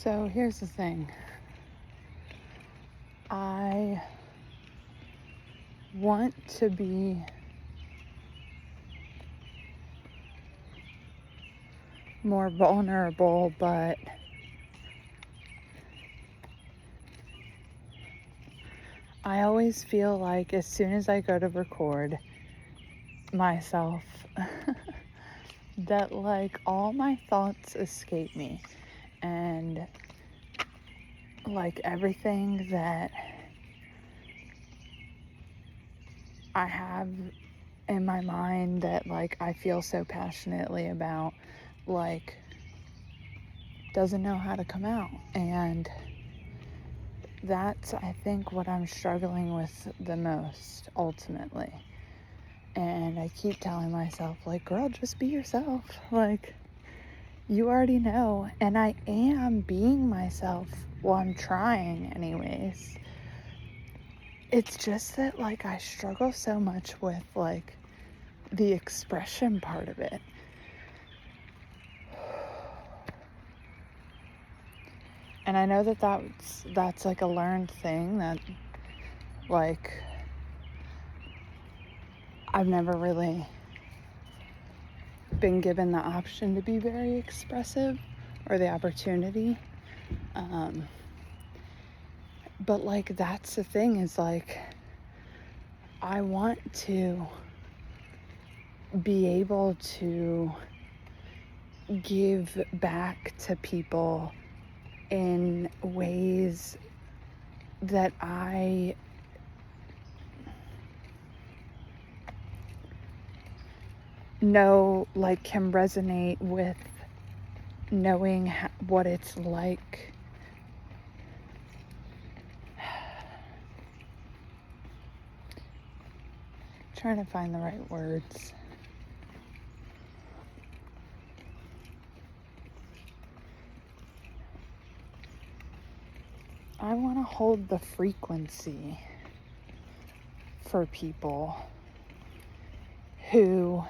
So here's the thing. I want to be more vulnerable, but I always feel like as soon as I go to record myself, that like all my thoughts escape me, and like everything that I have in my mind that like I feel so passionately about, like, doesn't know how to come out. And that's, I think, what I'm struggling with the most ultimately. And I keep telling myself, like, girl, just be yourself. Like, you already know. And I am being myself. Well, I'm trying anyways. It's just that, like, I struggle so much with, like, the expression part of it. And I know that that's like a learned thing that, like, I've never really been given the option to be very expressive or the opportunity. But like, that's the thing, is like, I want to be able to give back to people in ways that I know, like, can resonate with knowing what it's like trying to find the right words. I want to hold the frequency for people who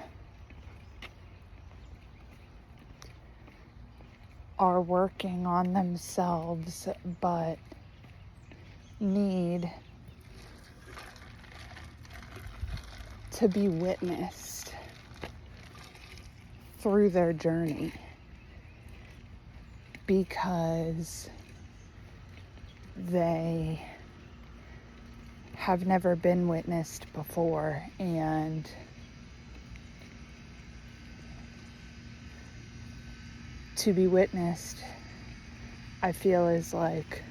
are working on themselves but need to be witnessed through their journey, because they have never been witnessed before. And to be witnessed, I feel, is like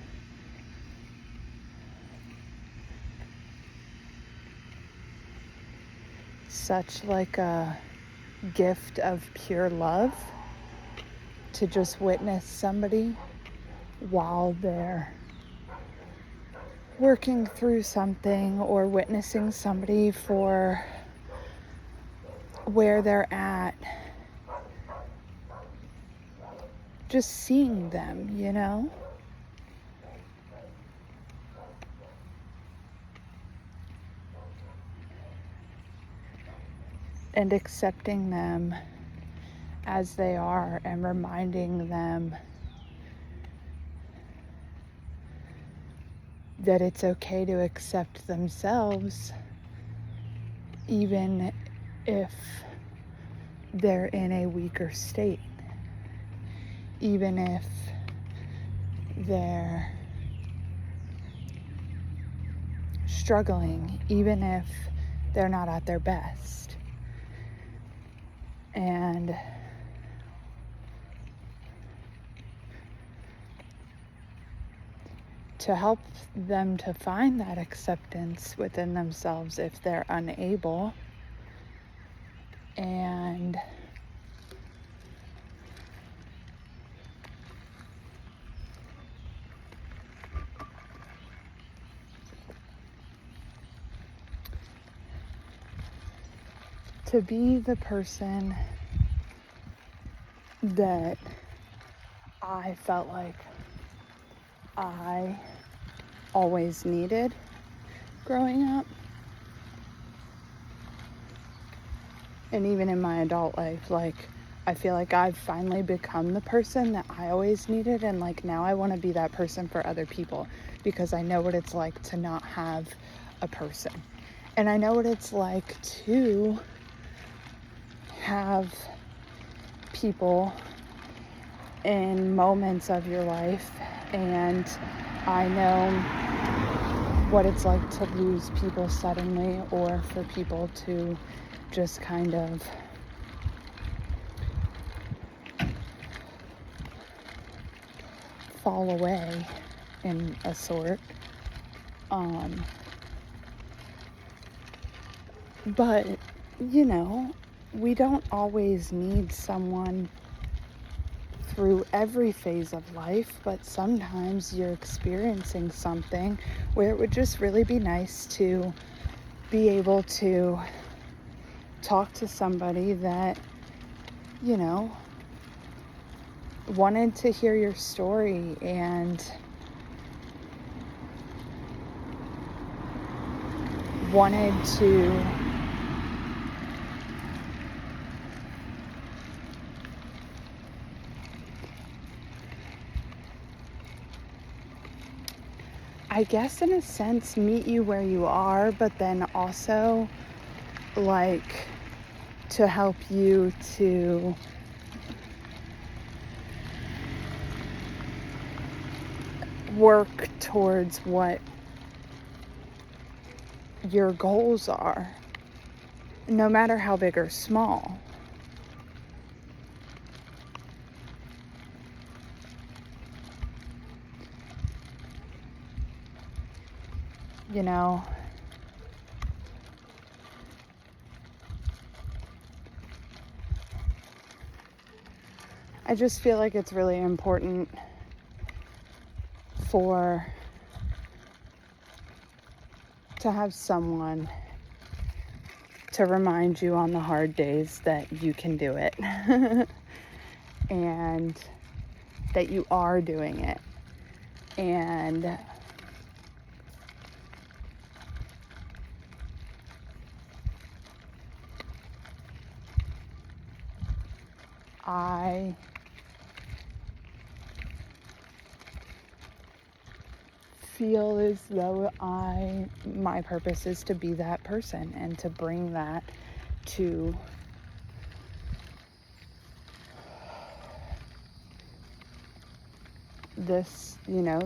such like a gift of pure love, to just witness somebody while they're working through something, or witnessing somebody for where they're at, just seeing them, you know? And accepting them as they are, and reminding them that it's okay to accept themselves, even if they're in a weaker state, even if they're struggling, even if they're not at their best. And to help them to find that acceptance within themselves if they're unable, and to be the person that I felt like I always needed growing up, and even in my adult life. Like, I feel like I've finally become the person that I always needed, and like now I want to be that person for other people, because I know what it's like to not have a person. And I know what it's like to have people in moments of your life, and I know what it's like to lose people suddenly, or for people to just kind of fall away in a sort. But, you know, we don't always need someone through every phase of life, but sometimes you're experiencing something where it would just really be nice to be able to talk to somebody that, you know, wanted to hear your story and wanted to I guess in a sense meet you where you are, but then also like to help you to work towards what your goals are, no matter how big or small. You know, I just feel like it's really important to have someone to remind you on the hard days that you can do it and that you are doing it. And I feel as though my purpose is to be that person and to bring that to this, you know,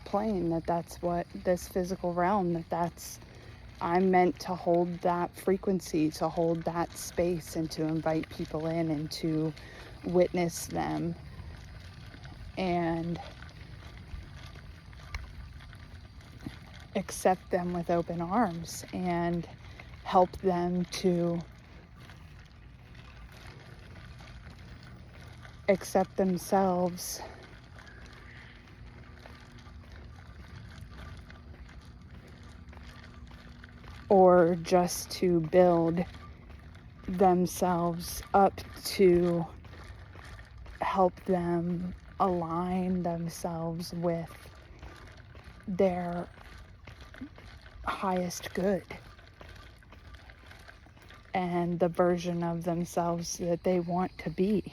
plane, that's what this physical realm, I'm meant to hold that frequency, to hold that space, and to invite people in and to witness them and accept them with open arms and help them to accept themselves or just to build themselves up to help them align themselves with their highest good and the version of themselves that they want to be.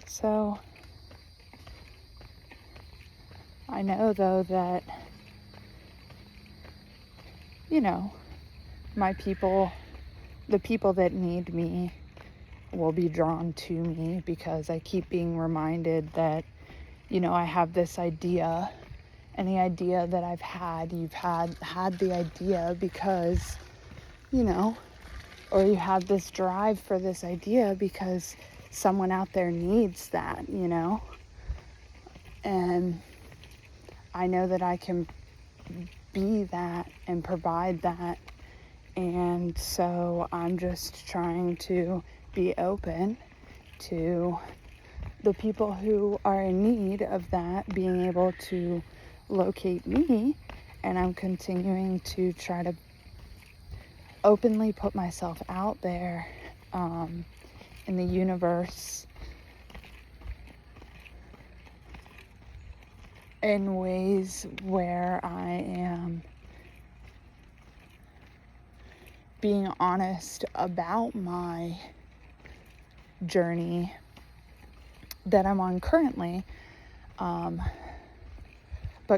So I know though that, you know, my people, the people that need me will be drawn to me because I keep being reminded that, you know, I have this idea, and the idea that I've had, you've had the idea because, you know, or you have this drive for this idea because someone out there needs that, you know. And I know that I can be that and provide that. And so I'm just trying to be open to the people who are in need of that being able to locate me. And I'm continuing to try to openly put myself out there in the universe in ways where I am being honest about my journey that I'm on currently, but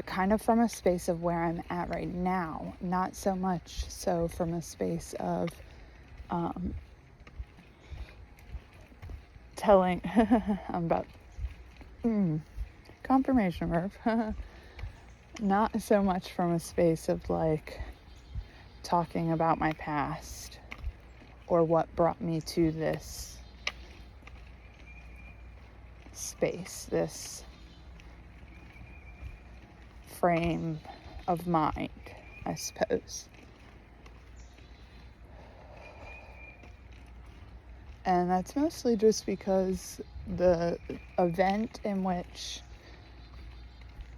kind of from a space of where I'm at right now, not so much so from a space of telling I'm about confirmation verb not so much from a space of like talking about my past or what brought me to this space, this frame of mind, I suppose. And that's mostly just because the event in which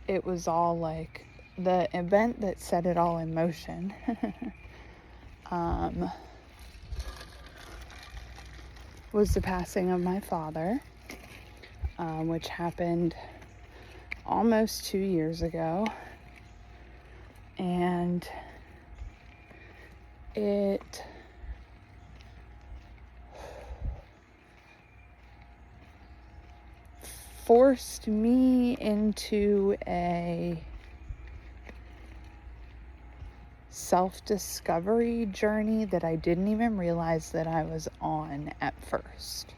it was all like, the event that set it all in motion was the passing of my father, which happened almost 2 years ago. And it forced me into a self-discovery journey that I didn't even realize that I was on at first.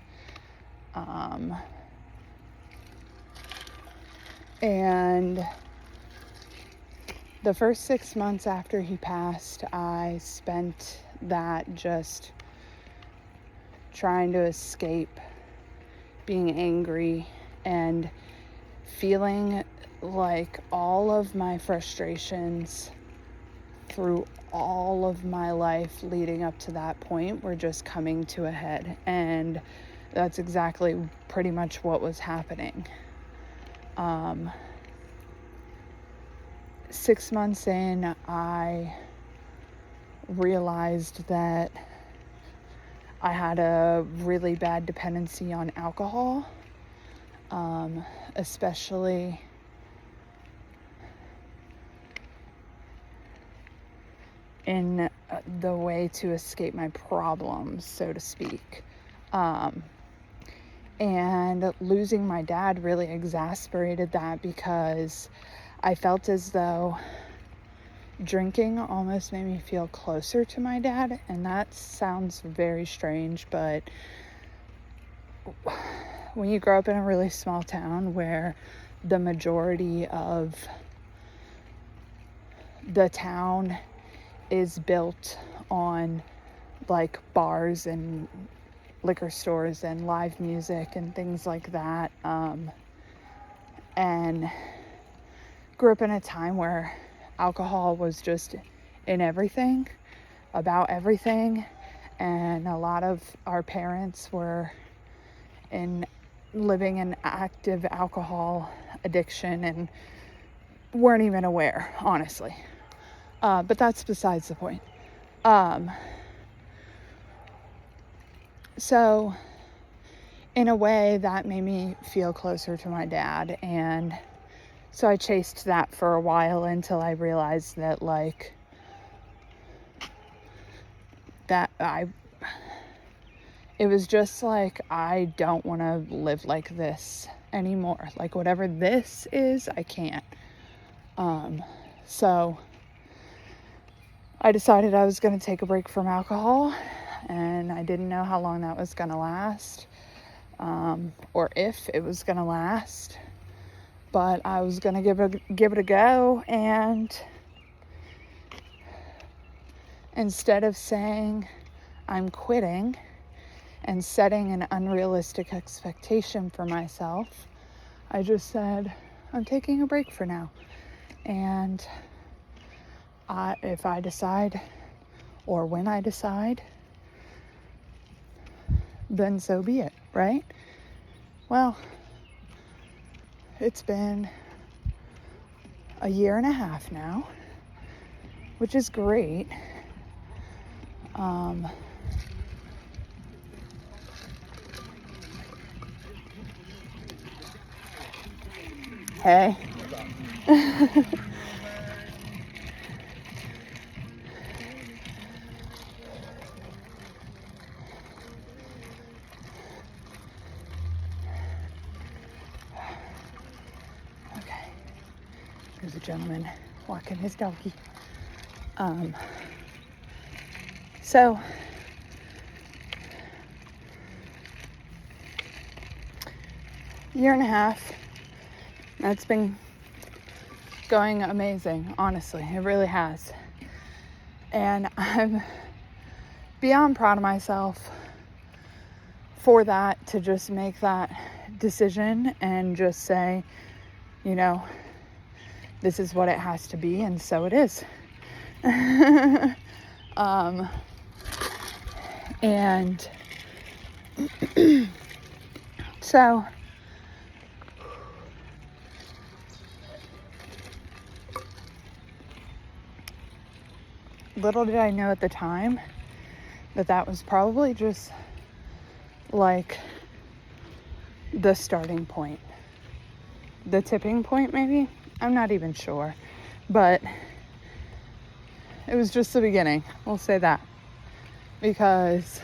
And the first 6 months after he passed, I spent that just trying to escape being angry and feeling like all of my frustrations through all of my life leading up to that point were just coming to a head. And that's exactly pretty much what was happening. 6 months in, I realized that I had a really bad dependency on alcohol, especially in the way to escape my problems, so to speak. And losing my dad really exasperated that, because I felt as though drinking almost made me feel closer to my dad. And that sounds very strange, but when you grow up in a really small town where the majority of the town is built on like bars and liquor stores and live music and things like that, and grew up in a time where alcohol was just in everything, about everything, and a lot of our parents were living in active alcohol addiction and weren't even aware, honestly. But that's besides the point. So in a way that made me feel closer to my dad, and so I chased that for a while until I realized that it was just like, I don't want to live like this anymore. Like, whatever this is, I can't. So I decided I was going to take a break from alcohol, and I didn't know how long that was going to last, or if it was going to last, but I was going to give it a go. And instead of saying I'm quitting and setting an unrealistic expectation for myself, I just said, I'm taking a break for now. And if I decide, or when I decide, then so be it, right? Well, it's been a year and a half now, which is great. Hey. Okay. There's a gentleman walking his doggy. So year and a half, that's been going amazing, honestly. It really has. And I'm beyond proud of myself for that, to just make that decision and just say, you know, this is what it has to be, and so it is. And so little did I know at the time that was probably just like the starting point, the tipping point, maybe. I'm not even sure, but it was just the beginning. We'll say that, because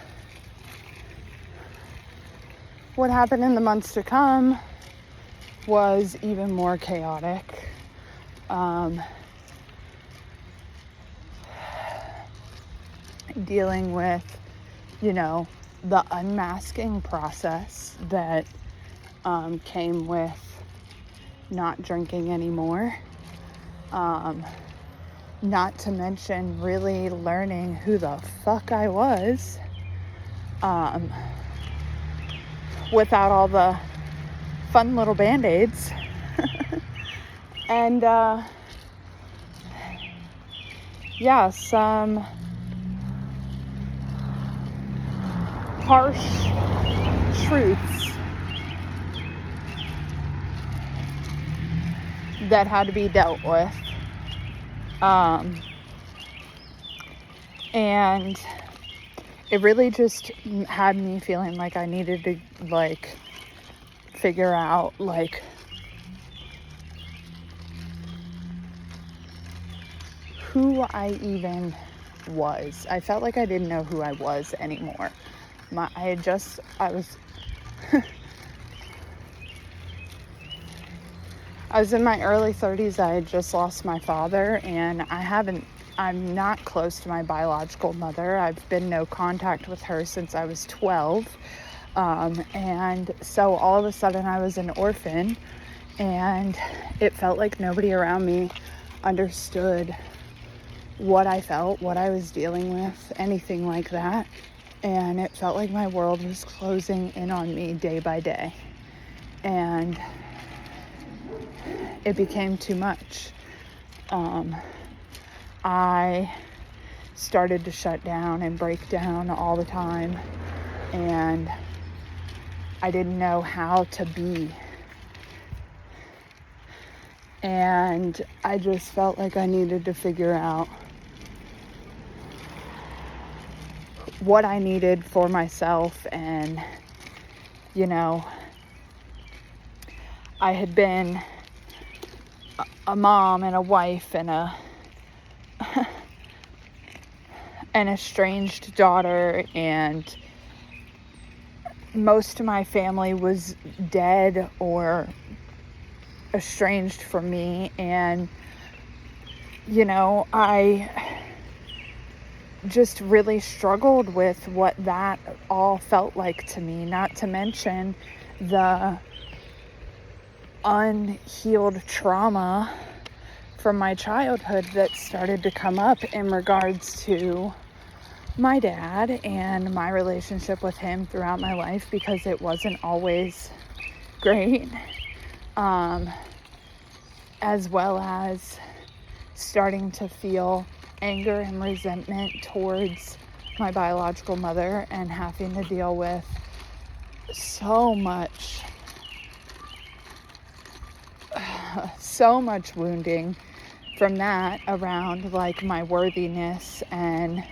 what happened in the months to come was even more chaotic. Dealing with, you know, the unmasking process that came with not drinking anymore. Not to mention really learning who the fuck I was, without all the fun little band-aids. And yeah, some harsh truths that had to be dealt with. And it really just had me feeling like I needed to, like, figure out, like, who I even was. I felt like I didn't know who I was anymore. I was in my early 30s. I had just lost my father, and I'm not close to my biological mother. I've been no contact with her since I was 12. And so all of a sudden I was an orphan, and it felt like nobody around me understood what I felt, what I was dealing with, anything like that. And it felt like my world was closing in on me day by day. And it became too much. I started to shut down and break down all the time, and I didn't know how to be. And I just felt like I needed to figure out what I needed for myself. And, you know, I had been a mom and a wife and an estranged daughter, and most of my family was dead or estranged from me. And, you know, I just really struggled with what that all felt like to me, not to mention the unhealed trauma from my childhood that started to come up in regards to my dad and my relationship with him throughout my life, because it wasn't always great, as well as starting to feel anger and resentment towards my biological mother, and having to deal with so much wounding from that around, like, my worthiness and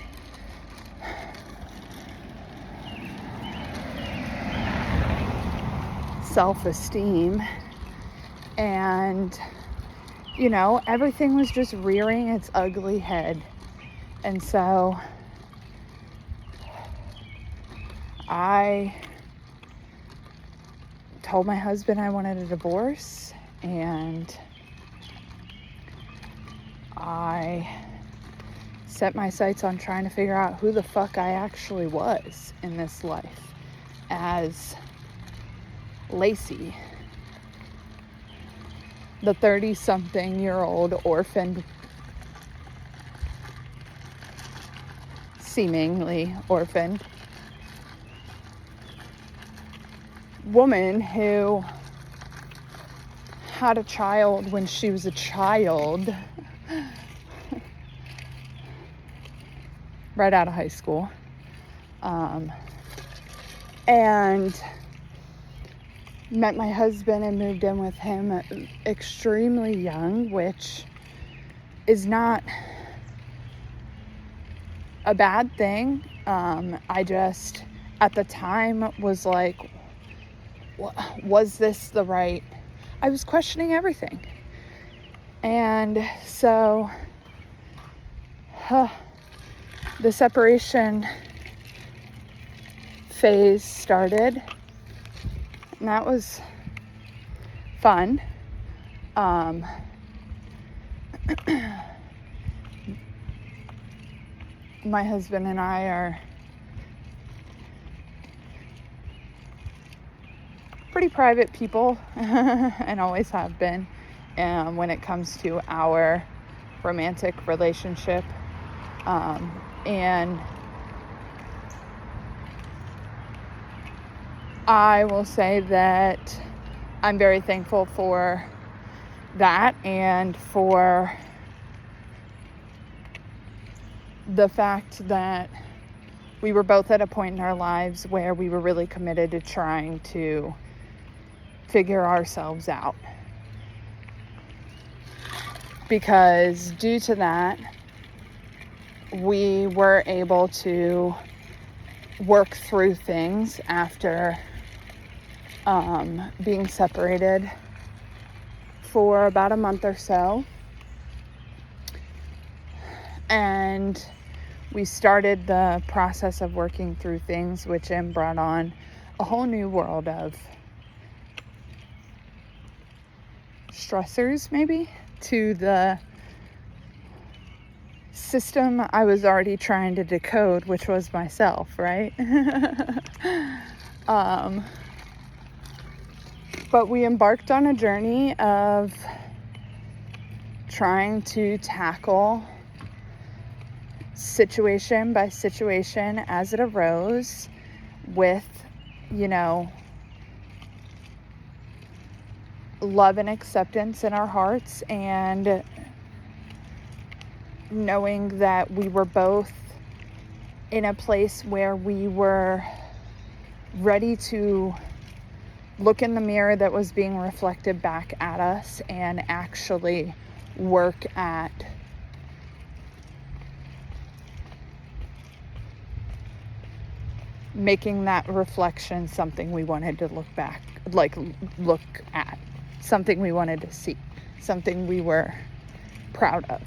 self-esteem, and you know, everything was just rearing its ugly head. And so I told my husband I wanted a divorce, and I set my sights on trying to figure out who the fuck I actually was in this life as Lacey, the 30-something-year-old orphaned, seemingly orphaned woman who had a child when she was a child, right out of high school, and met my husband and moved in with him extremely young, which is not a bad thing. I just, at the time, was like, was this the right? I was questioning everything. And so the separation phase started, and that was fun. My husband and I are pretty private people and always have been when it comes to our romantic relationship. And I will say that I'm very thankful for that, and for the fact that we were both at a point in our lives where we were really committed to trying to figure ourselves out. Because due to that, we were able to work through things after being separated for about a month or so. And we started the process of working through things, which then brought on a whole new world of stressors, maybe, to the system I was already trying to decode, which was myself, right? But we embarked on a journey of trying to tackle situation by situation as it arose, with, you know, love and acceptance in our hearts, and knowing that we were both in a place where we were ready to look in the mirror that was being reflected back at us and actually work at making that reflection something we wanted to look at, something we wanted to see, something we were proud of,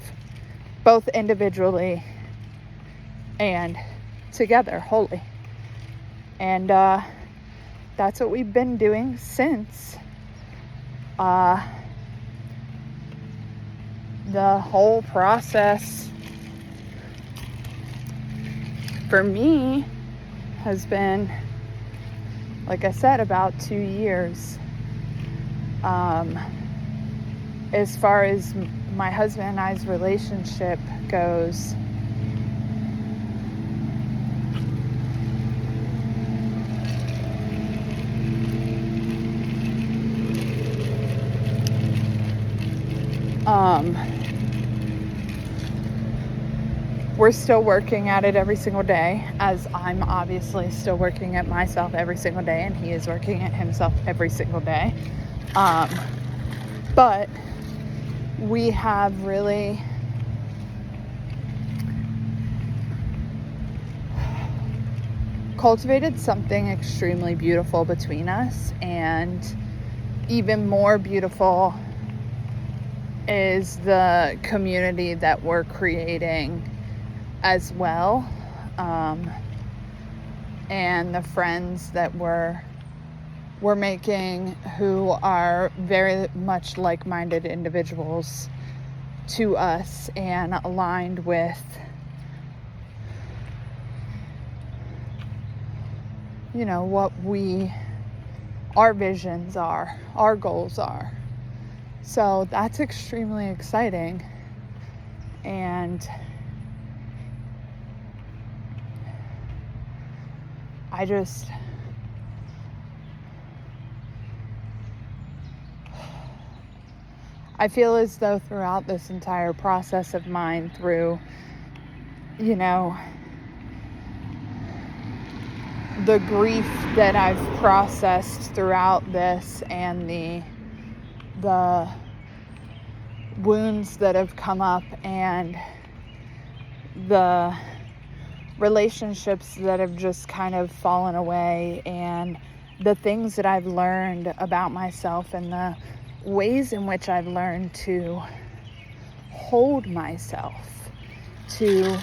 both individually and together, wholly. And that's what we've been doing since. The whole process for me has been, like I said, about 2 years. As far as my husband and I's relationship goes, we're still working at it every single day, as I'm obviously still working at myself every single day, and he is working at himself every single day. But we have really cultivated something extremely beautiful between us, and even more beautiful is the community that we're creating as well, and the friends that we're making, who are very much like-minded individuals to us and aligned with, you know, what our visions are, our goals are. So that's extremely exciting. And I feel as though throughout this entire process of mine, through, you know, the grief that I've processed throughout this, and the wounds that have come up, and the relationships that have just kind of fallen away, and the things that I've learned about myself, and the ways in which I've learned to hold myself, to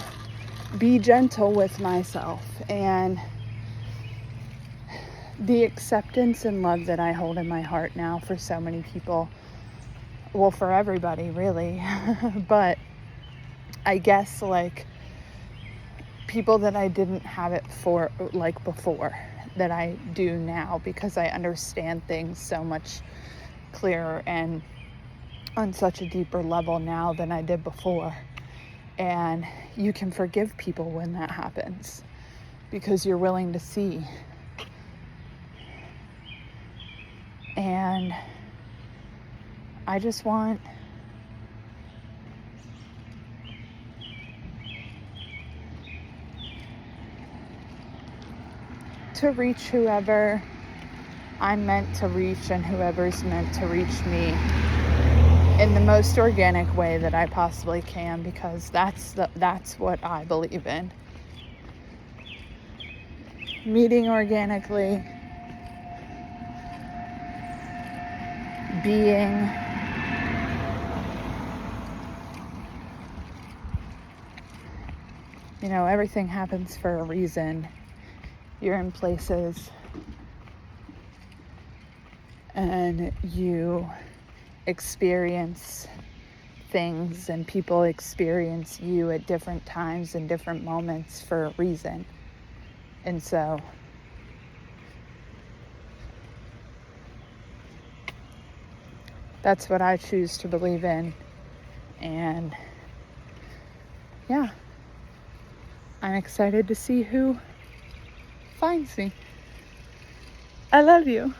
be gentle with myself, and the acceptance and love that I hold in my heart now for so many people. Well, for everybody, really. But I guess, like, people that I didn't have it for, like, before, that I do now, because I understand things so much clearer and on such a deeper level now than I did before. And you can forgive people when that happens, because you're willing to see. And I just want to reach whoever I'm meant to reach, and whoever's meant to reach me, in the most organic way that I possibly can, because that's what I believe in. Meeting organically, being, you know, everything happens for a reason. You're in places and you experience things, and people experience you at different times and different moments for a reason. And so that's what I choose to believe in. And yeah, I'm excited to see who finds me. I love you.